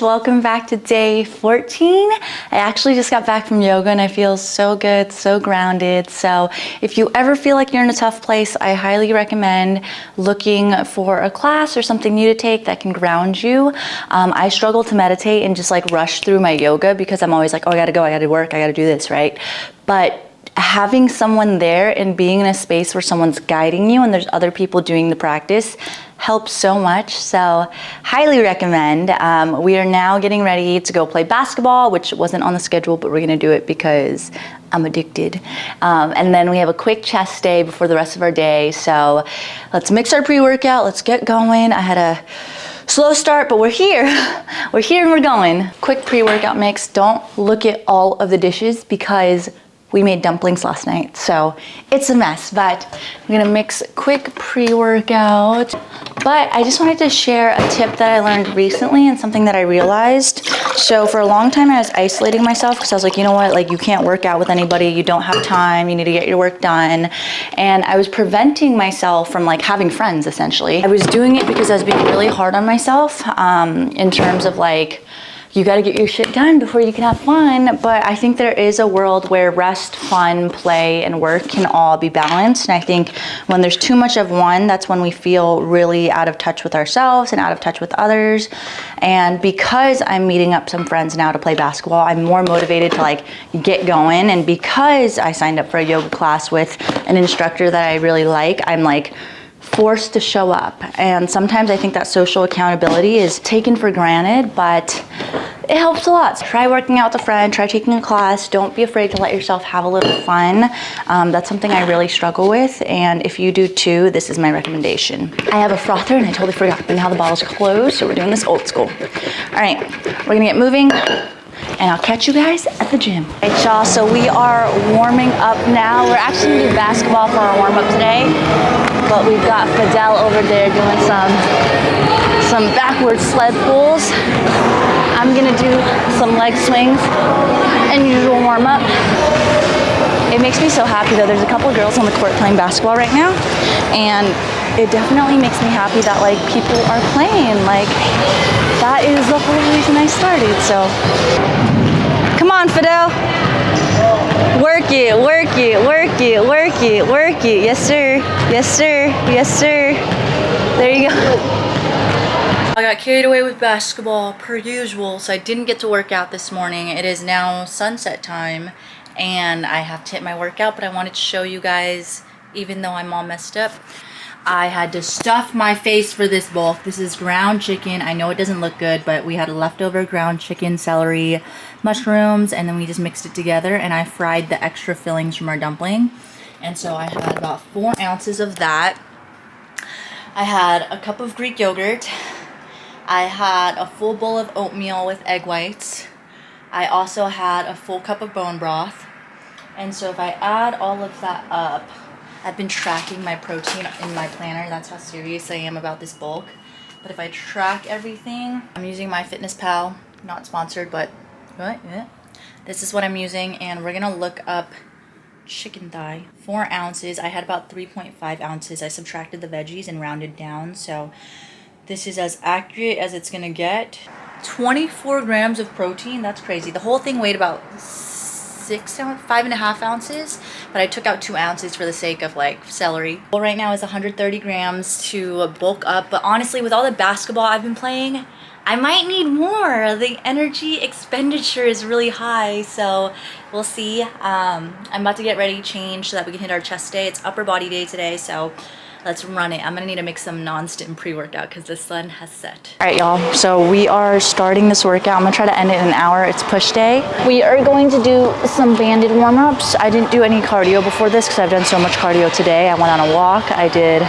Welcome back to day 14. I actually just got back from yoga and I feel so good, so grounded. So if you ever feel like you're in a tough place, I highly recommend looking for a class or something new to take that can ground you. I struggle to meditate and just like rush through my yoga because I'm always like, oh, I gotta go, I gotta work, I gotta do this, right? But having someone there and being in a space where someone's guiding you and there's other people doing the practice helps so much. So highly recommend. We are now getting ready to go play basketball, which wasn't on the schedule, but we're gonna do it because I'm addicted. And then we have a quick chest day before the rest of our day. So let's mix our pre-workout, let's get going. I had a slow start, but we're here. We're here and we're going. Quick pre-workout mix. Don't look at all of the dishes because we made dumplings last night, so it's a mess, but I'm gonna mix quick pre-workout. But I just wanted to share a tip that I learned recently and something that I realized. So for a long time, I was isolating myself because I was like, you know what, like you can't work out with anybody, you don't have time, you need to get your work done. And I was preventing myself from like having friends, essentially. I was doing it because I was being really hard on myself in terms of like, you got to get your shit done before you can have fun. But I think there is a world where rest, fun, play, and work can all be balanced. And I think when there's too much of one, that's when we feel really out of touch with ourselves and out of touch with others. And because I'm meeting up some friends now to play basketball, I'm more motivated to like get going. And because I signed up for a yoga class with an instructor that I really like, I'm like forced to show up. And sometimes I think that social accountability is taken for granted, but it helps a lot. So try working out with a friend, try taking a class. Don't be afraid to let yourself have a little fun. That's something I really struggle with. And if you do too, this is my recommendation. I have a frother and I totally forgot, but now the bottle's closed, so we're doing this old school. All right, we're gonna get moving and I'll catch you guys at the gym. All right, y'all, so we are warming up now. We're actually gonna do basketball for our warm up today, but we've got Fidel over there doing some backward sled pulls. I'm gonna do some leg swings and usual warm up. It makes me so happy though. There's a couple of girls on the court playing basketball right now, and it definitely makes me happy that like people are playing. Like that is the whole reason I started. So come on, Fidel. Work it, work it, work it, work it, work it. Yes, sir. Yes, sir. Yes, sir. There you go. I got carried away with basketball per usual, so I didn't get to work out this morning. It is now sunset time and I have to hit my workout, but I wanted to show you guys, even though I'm all messed up, I had to stuff my face for this bulk. This is ground chicken. I know it doesn't look good, but we had a leftover ground chicken, celery, mushrooms, and then we just mixed it together and I fried the extra fillings from our dumpling. And so I had about 4 ounces of that. I had a cup of Greek yogurt. I had a full bowl of oatmeal with egg whites. I also had a full cup of bone broth. And so if I add all of that up, I've been tracking my protein in my planner. That's how serious I am about this bulk. But if I track everything, I'm using MyFitnessPal, not sponsored, but this is what I'm using. And we're gonna look up chicken thigh. 4 ounces. I had about 3.5 ounces. I subtracted the veggies and rounded down. So this is as accurate as it's gonna get. 24 grams of protein, that's crazy. The whole thing weighed about 5.5 ounces, but I took out 2 ounces for the sake of like celery. Well, right now is 130 grams to bulk up, but honestly, with all the basketball I've been playing, I might need more. The energy expenditure is really high, so we'll see. I'm about to get ready, change so that we can hit our chest day. It's upper body day today, so let's run it. I'm gonna need to make some non-stim pre-workout because the sun has set. All right, y'all, so we are starting this workout. I'm gonna try to end it in an hour. It's push day. We are going to do some banded warm-ups. I didn't do any cardio before this because I've done so much cardio today. I went on a walk, I did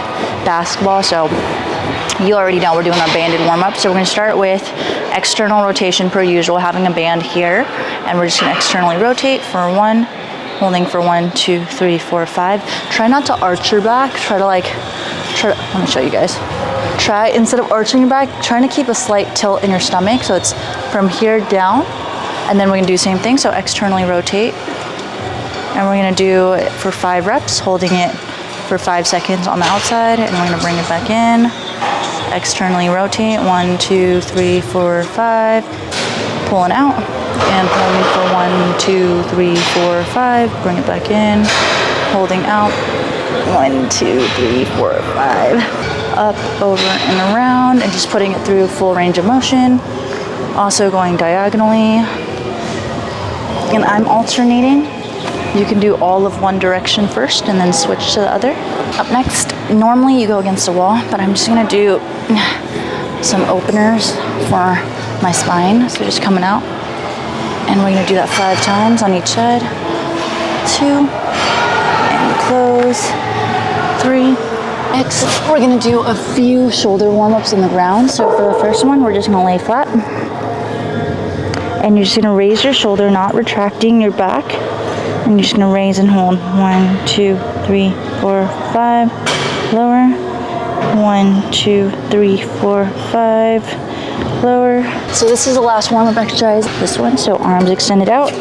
basketball, so you already know we're doing our banded warm-up. So we're gonna start with external rotation per usual, having a band here, and we're just gonna externally rotate for 1, holding for 1, 2, 3, 4, 5. Try not to arch your back. Let me show you guys. Try, instead of arching your back, trying to keep a slight tilt in your stomach. So it's from here down. And then we're gonna do the same thing. So externally rotate. And we're gonna do it for 5 reps, holding it for 5 seconds on the outside. And we're gonna bring it back in. externally rotate. 1, 2, 3, 4, 5. Pulling out and pulling for 1, 2, 3, 4, 5. Bring it back in. Holding out. 1, 2, 3, 4, 5. Up, over, and around, and just putting it through full range of motion. Also going diagonally. And I'm alternating. You can do all of one direction first and then switch to the other. Up next, normally you go against the wall, but I'm just gonna do some openers for my spine. So just coming out. And we're gonna do that 5 times on each side. 2, and close. 3. Next, we're gonna do a few shoulder warm-ups on the ground. So for the first one, we're just gonna lay flat. And you're just gonna raise your shoulder, not retracting your back. And you're just gonna raise and hold. 1, 2, 3, 4, 5. Lower. 1, 2, 3, 4, 5. Lower. So this is the last warm-up exercise, this one. So arms extended out,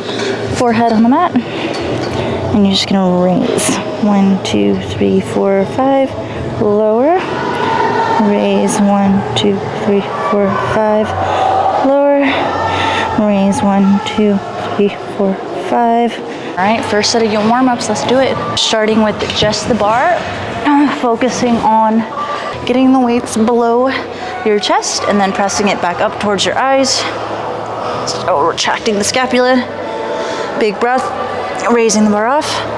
forehead on the mat. And you're just gonna raise. 1, 2, 3, 4, 5. Lower. Raise. 1, 2, 3, 4, 5. Lower. Raise. 1, 2, 3, 4, 5. All right, first set of your warm-ups, let's do it. Starting with just the bar, focusing on getting the weights below your chest and then pressing it back up towards your eyes. So retracting the scapula. Big breath, raising the bar off.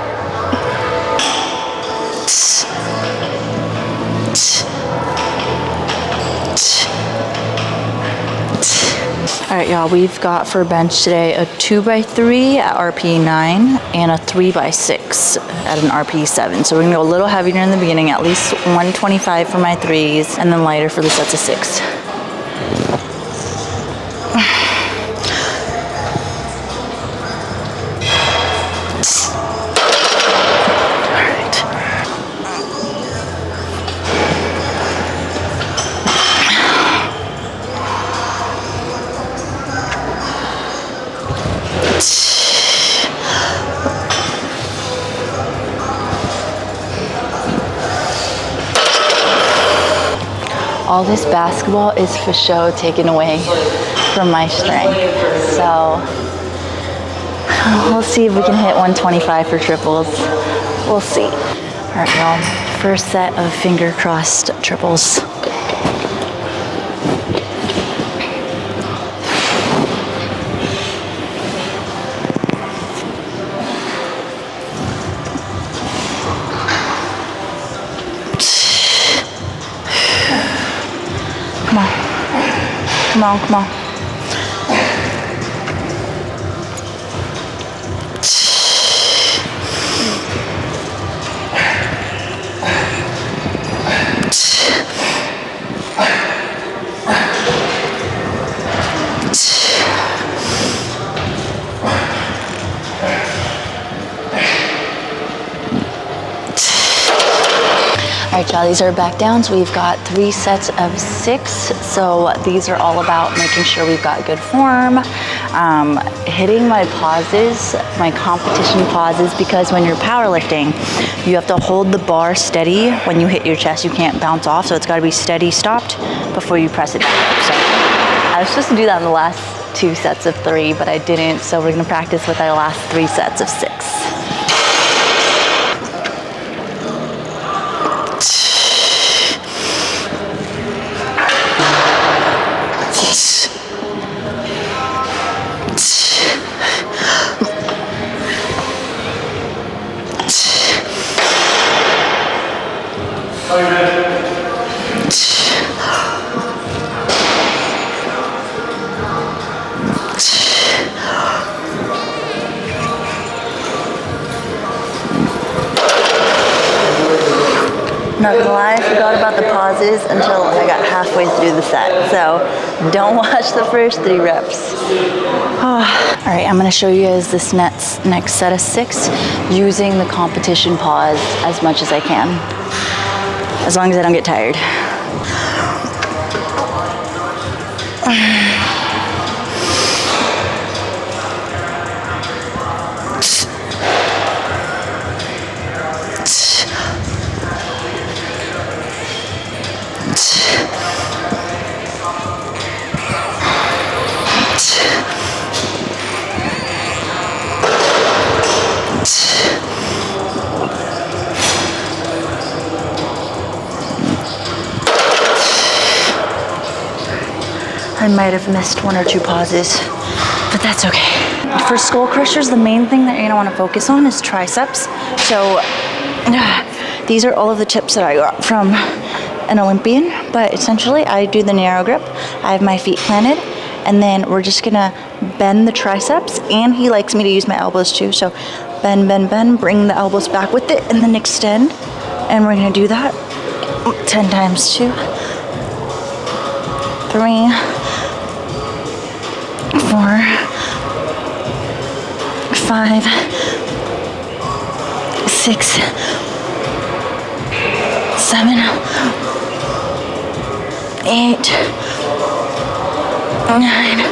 All right, y'all, we've got for bench today a 2x3 at RP 9 and a 3x6 at an RP 7. So we're gonna go a little heavier in the beginning, at least 125 for my 3s, and then lighter for the sets of 6. All this basketball is for show taken away from my strength. So we'll see if we can hit 125 for triples. We'll see. All right, y'all. First set of finger crossed triples. Come on, come on. All right, y'all, these are back downs. We've got 3 sets of 6. So these are all about making sure we've got good form, hitting my pauses, my competition pauses, because when you're powerlifting, you have to hold the bar steady when you hit your chest. You can't bounce off, so it's gotta be steady, stopped before you press it back. So I was supposed to do that in the last 2 sets of 3, but I didn't. So we're gonna practice with our last 3 sets of 6. Not gonna lie, I forgot about the pauses until I got halfway through the set. So don't watch the first 3 reps. All right, I'm gonna show you guys this next set of 6 using the competition pause as much as I can, as long as I don't get tired. might have missed 1 or 2 pauses, but that's okay. For skull crushers, the main thing that you're gonna wanna focus on is triceps. So these are all of the tips that I got from an Olympian, but essentially I do the narrow grip. I have my feet planted, and then we're just gonna bend the triceps, and he likes me to use my elbows too. So bend, bend, bend, bring the elbows back with it, and then extend. And we're gonna do that 10 times, 2, 3, 4, 5, 6, 7, 8, 9,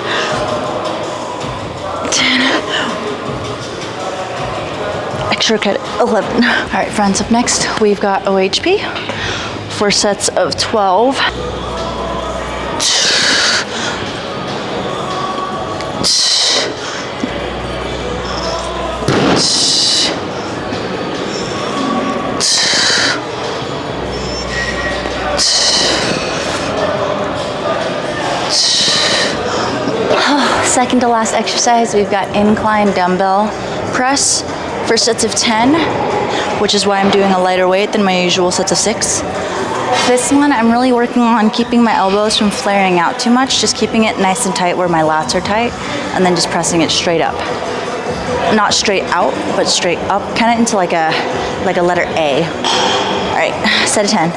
10, extra cut 11. All right, friends, up next, we've got OHP, 4 sets of 12. Second to last exercise, we've got incline dumbbell press for sets of 10, which is why I'm doing a lighter weight than my usual sets of 6. This one, I'm really working on keeping my elbows from flaring out too much, just keeping it nice and tight where my lats are tight, and then just pressing it straight up. Not straight out, but straight up, kind of into like a letter A. All right, set of 10.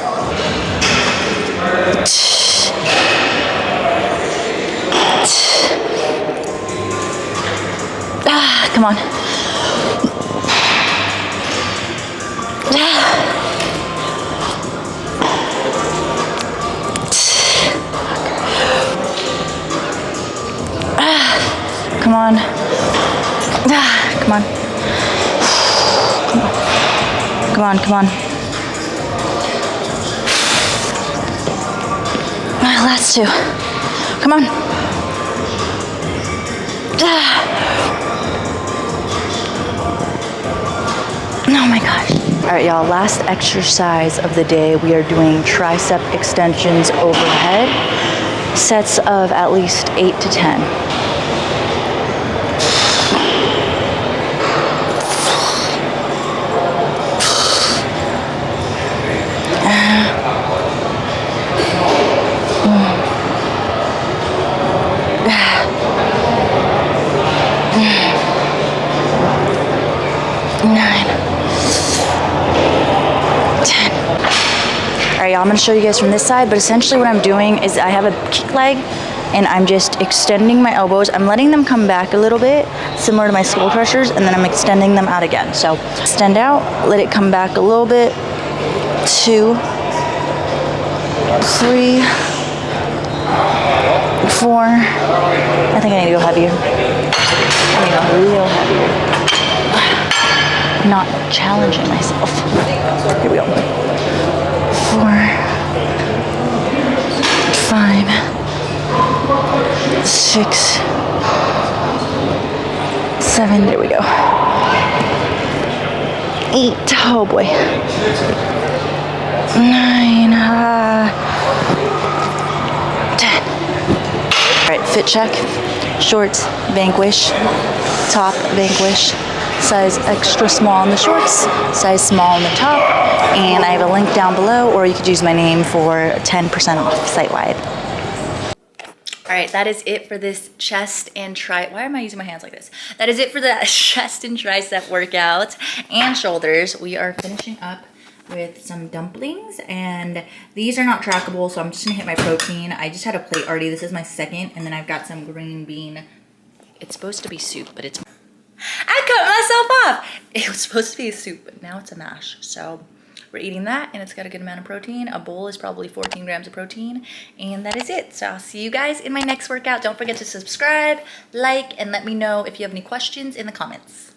Come on. Come on. Come on. Come on, come on. Last 2. Come on. Oh my gosh. All right, y'all, last exercise of the day, we are doing tricep extensions overhead, sets of at least 8 to 10. I'm gonna show you guys from this side, but essentially what I'm doing is I have a kick leg and I'm just extending my elbows. I'm letting them come back a little bit, similar to my skull crushers, and then I'm extending them out again. So extend out, let it come back a little bit. 2, 3, 4. I think I need to go heavier. I need to go a little heavier. Not challenging myself. Here we go. 4, 5, 6, 7, there we go. 8, oh boy. 9, 10. All right, fit check. Shorts, Vanquish. Top, Vanquish. Size extra small on the shorts, size small on the top, and I have a link down below, or you could use my name for 10% off site-wide. All right, that is it for this chest and why am I using my hands like this? That is it for the chest and tricep workout and shoulders. We are finishing up with some dumplings, and these are not trackable, so I'm just gonna hit my protein. I just had a plate already. This is my second, and then I've got some green bean. It's supposed to be soup, but it's... I cut myself off. It was supposed to be a soup, but now it's a mash. So we're eating that, and it's got a good amount of protein. A bowl is probably 14 grams of protein, and that is it. So I'll see you guys in my next workout. Don't forget to subscribe, like, and let me know if you have any questions in the comments.